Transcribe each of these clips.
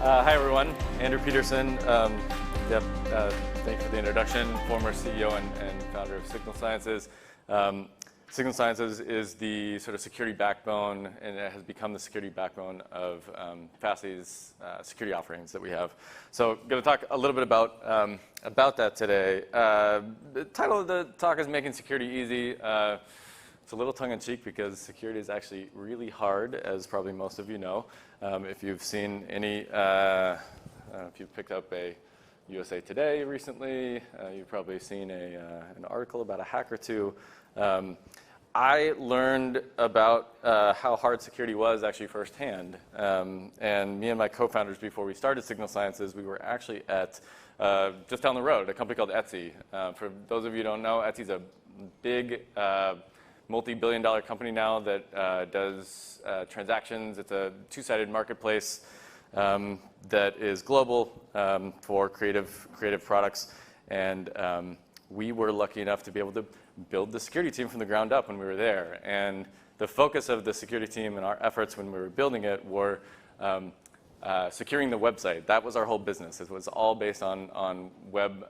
Hi everyone, Andrew Peterson. Thank you for the introduction. Former CEO and founder of Signal Sciences. Signal Sciences is the sort of security backbone, and it has become the security backbone of Fastly's security offerings that we have. So I'm going to talk a little bit about that today. The title of the talk is Making Security Easy. It's a little tongue-in-cheek because security is actually really hard, as probably most of you know. If you've seen any, if you've picked up a USA Today recently, you've probably seen an article about a hack or two. I learned about how hard security was actually firsthand. And me and my co-founders, before we started Signal Sciences, we were actually at, just down the road, a company called Etsy. For those of you who don't know, Etsy's a big multi-billion-dollar company now that does transactions. It's a two-sided marketplace that is global for creative products. And we were lucky enough to be able to build the security team from the ground up when we were there. And the focus of the security team and our efforts when we were building it were securing the website. That was our whole business. It was all based on web,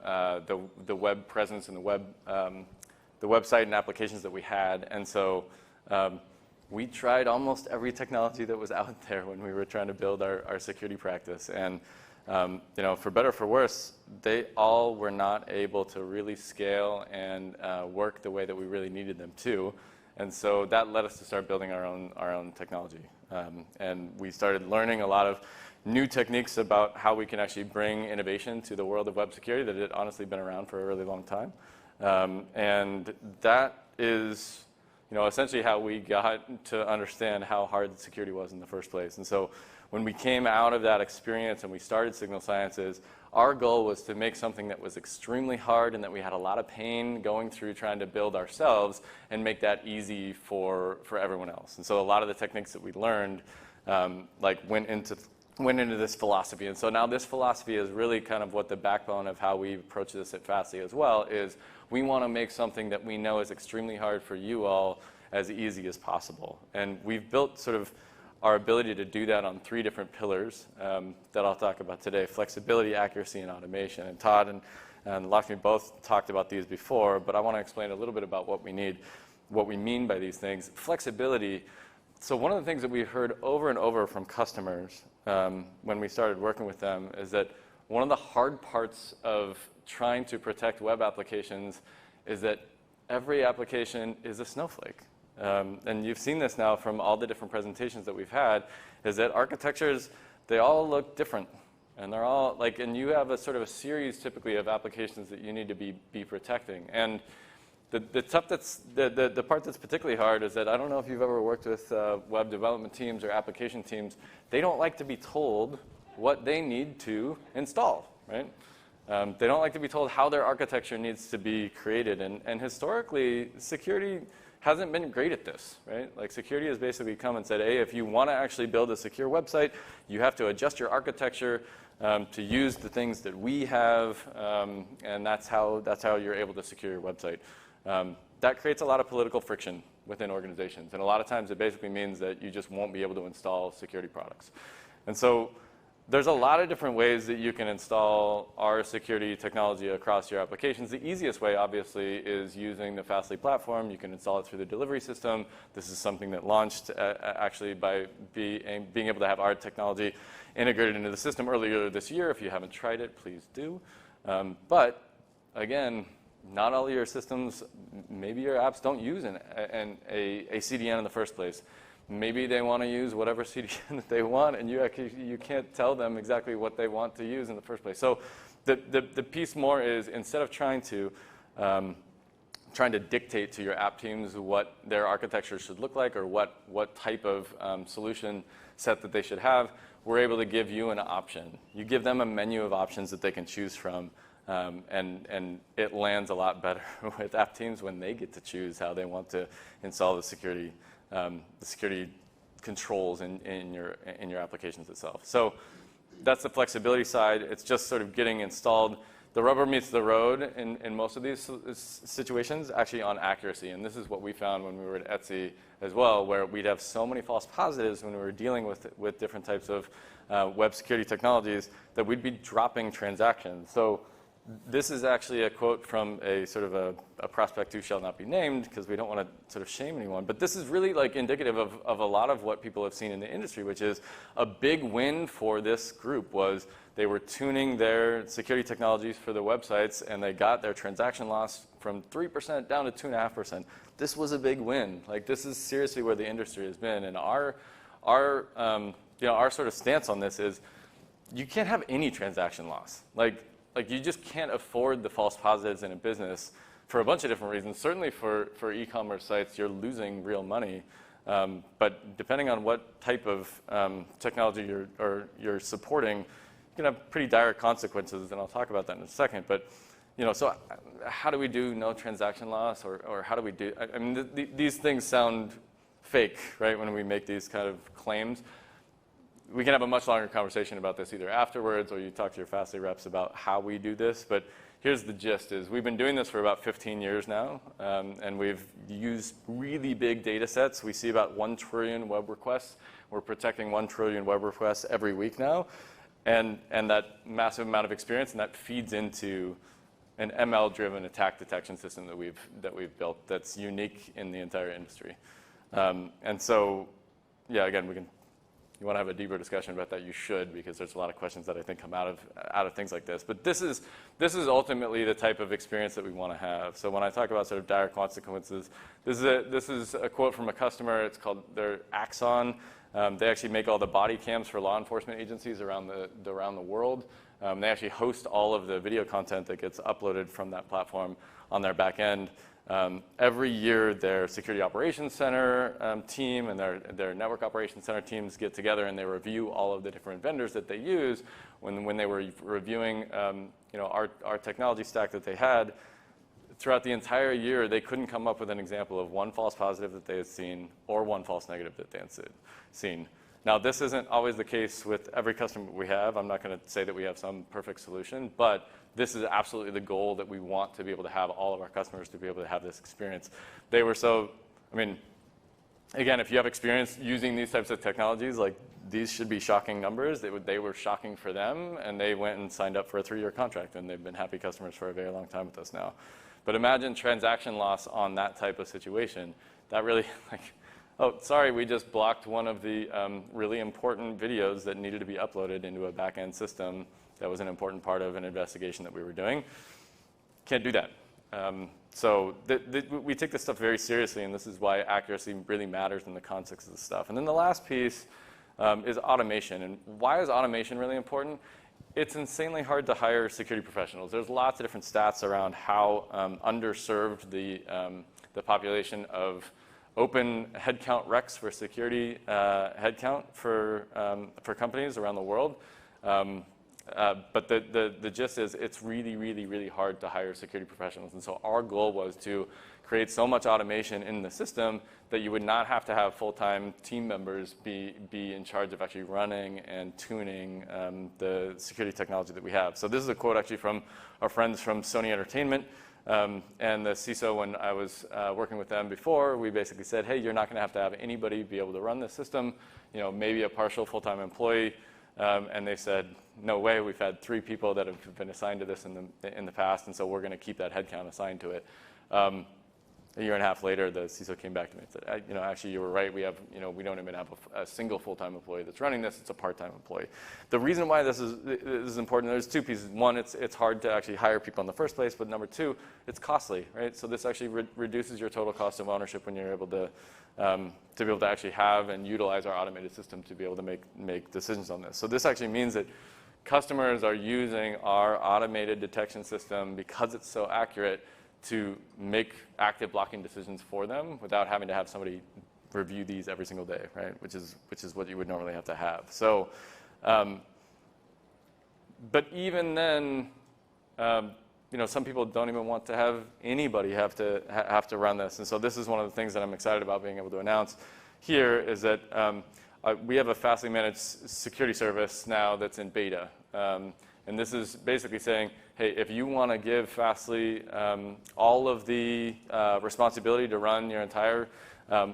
the web presence and the website and applications that we had. And so we tried almost every technology that was out there when we were trying to build our security practice. And for better or for worse, they all were not able to really scale and work the way that we really needed them to. And so that led us to start building our own technology. And we started learning a lot of new techniques about how we can actually bring innovation to the world of web security that had honestly been around for a really long time. And that is essentially how we got to understand how hard security was in the first place. And so when we came out of that experience and we started Signal Sciences, our goal was to make something that was extremely hard and that we had a lot of pain going through trying to build ourselves and make that easy for everyone else. And so a lot of the techniques that we learned went into this philosophy. And so now this philosophy is really kind of what the backbone of how we approach this at Fastly as well is we want to make something that we know is extremely hard for you all as easy as possible. And we've built sort of our ability to do that on three different pillars that I'll talk about today: flexibility, accuracy, and automation. And Todd and Lakshmi both talked about these before, but I want to explain a little bit about what we mean by these things. Flexibility. So one of the things that we heard over and over from customers when we started working with them is that one of the hard parts of trying to protect web applications is that every application is a snowflake. And you've seen this now from all the different presentations that we've had, is that architectures, they all look different. And they're all and you have a sort of a series typically of applications that you need to be protecting. And the part that's particularly hard is that I don't know if you've ever worked with web development teams or application teams. They don't like to be told what they need to install, right? They don't like to be told how their architecture needs to be created. And historically, security hasn't been great at this, right? Like security has basically come and said, hey, if you want to actually build a secure website, you have to adjust your architecture to use the things that we have, and that's how you're able to secure your website. That creates a lot of political friction within organizations. And a lot of times it basically means that you just won't be able to install security products. And so there's a lot of different ways that you can install our security technology across your applications. The easiest way, obviously, is using the Fastly platform. You can install it through the delivery system. This is something that launched actually by being able to have our technology integrated into the system earlier this year. If you haven't tried it, please do. But again, not all of your systems, maybe your apps don't use a CDN in the first place. Maybe they want to use whatever CDN that they want, and you can't tell them exactly what they want to use in the first place. So the piece more is instead of trying to dictate to your app teams what their architecture should look like or what type of solution set that they should have, we're able to give you an option. You give them a menu of options that they can choose from. And it lands a lot better with app teams when they get to choose how they want to install the security controls in your applications itself. So that's the flexibility side. It's just sort of getting installed the rubber meets the road in most of these situations, actually on accuracy. And this is what we found when we were at Etsy as well, where we'd have so many false positives when we were dealing with different types of web security technologies that we'd be dropping transactions. So this is actually a quote from a sort of a prospect who shall not be named, because we don't want to sort of shame anyone. But this is really like indicative of a lot of what people have seen in the industry, which is a big win for this group was they were tuning their security technologies for their websites, and they got their transaction loss from 3% down to 2.5%. This was a big win. Like, this is seriously where the industry has been. And our sort of stance on this is you can't have any transaction loss. Like you just can't afford the false positives in a business for a bunch of different reasons. Certainly for e-commerce sites, you're losing real money. But depending on what type of technology you're supporting, you can have pretty dire consequences, and I'll talk about that in a second. But so how do we do no transaction loss, or how do we do? I mean, these things sound fake, right? When we make these kind of claims. We can have a much longer conversation about this either afterwards, or you talk to your Fastly reps about how we do this. But here's the gist: is we've been doing this for about 15 years now, and we've used really big data sets. We see about 1 trillion web requests. We're protecting 1 trillion web requests every week now, and that massive amount of experience, and that feeds into an ML-driven attack detection system that we've built that's unique in the entire industry. And so, yeah, again, you want to have a deeper discussion about that, you should, because there's a lot of questions that I think come out of things like this. But this is ultimately the type of experience that we want to have. So when I talk about sort of dire consequences, this is a quote from a customer. It's called their Axon. They actually make all the body cams for law enforcement agencies around the world. They actually host all of the video content that gets uploaded from that platform on their back end. Every year, their security operations center team and their network operations center teams get together, and they review all of the different vendors that they use. When they were reviewing our technology stack that they had, throughout the entire year, they couldn't come up with an example of one false positive that they had seen or one false negative that they had seen. Now, this isn't always the case with every customer we have. I'm not going to say that we have some perfect solution, but this is absolutely the goal that we want to be able to have all of our customers to be able to have this experience. They were so, I mean, again, if you have experience using these types of technologies, like these should be shocking numbers. They were shocking for them, and they went and signed up for a 3-year contract, and they've been happy customers for a very long time with us now. But imagine transaction loss on that type of situation. That really, oh, sorry, we just blocked one of the really important videos that needed to be uploaded into a back-end system that was an important part of an investigation that we were doing. Can't do that. So we take this stuff very seriously, and this is why accuracy really matters in the context of this stuff. And then the last piece is automation. And why is automation really important? It's insanely hard to hire security professionals. There's lots of different stats around how underserved the population of open headcount recs for security headcount for companies around the world. But the gist is it's really, really, really hard to hire security professionals. And so our goal was to create so much automation in the system that you would not have to have full-time team members be in charge of actually running and tuning the security technology that we have. So this is a quote actually from our friends from Sony Entertainment. And the CISO, when I was working with them before, we basically said, hey, you're not going to have anybody be able to run this system, maybe a partial full-time employee. And they said, no way, we've had 3 people that have been assigned to this in the past, and so we're going to keep that headcount assigned to it. A year and a half later, the CISO came back to me and said, actually, you were right. We don't even have a single full-time employee that's running this. It's a part-time employee. The reason why this is important, there's 2 pieces. One, it's hard to actually hire people in the first place, but number 2, it's costly, right? So this actually reduces your total cost of ownership when you're able to be able to actually have and utilize our automated system to be able to make decisions on this. So this actually means that customers are using our automated detection system because it's so accurate to make active blocking decisions for them without having to have somebody review these every single day, right? Which is what you would normally have to have. So, but even then, some people don't even want to have anybody have to run this. And so this is one of the things that I'm excited about being able to announce here is that we have a Fastly managed security service now that's in beta. And this is basically saying, hey, if you want to give Fastly all of the responsibility to run your entire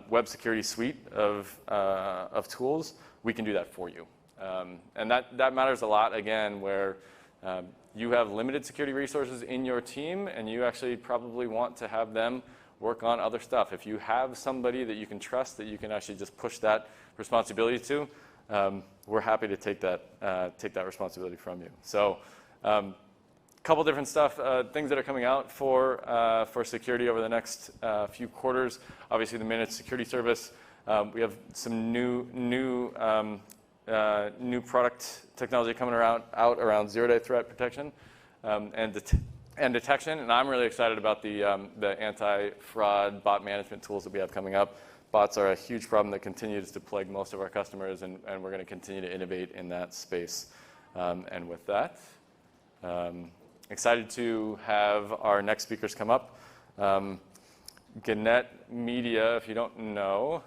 web security suite of tools, we can do that for you. And that matters a lot, again, where you have limited security resources in your team, and you actually probably want to have them work on other stuff. If you have somebody that you can trust, that you can actually just push that responsibility to, we're happy to take that responsibility from you. So couple different stuff, things that are coming out for security over the next few quarters. Obviously, the managed security service. We have some new product technology coming out around zero-day threat protection and detection. And I'm really excited about the anti-fraud bot management tools that we have coming up. Bots are a huge problem that continues to plague most of our customers, and we're going to continue to innovate in that space. And with that, excited to have our next speakers come up. Gannett Media, if you don't know,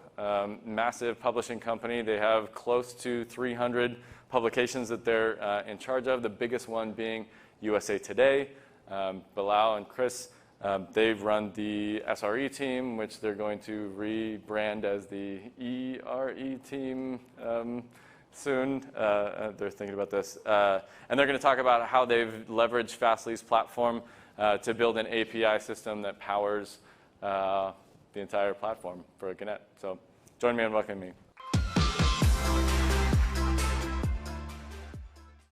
massive publishing company. They have close to 300 publications that they're in charge of, the biggest one being USA Today. Bilal and Chris, they've run the SRE team, which they're going to rebrand as the ERE team soon. They're thinking about this. And they're going to talk about how they've leveraged Fastly's platform to build an API system that powers the entire platform for Gannett. So join me in welcoming me.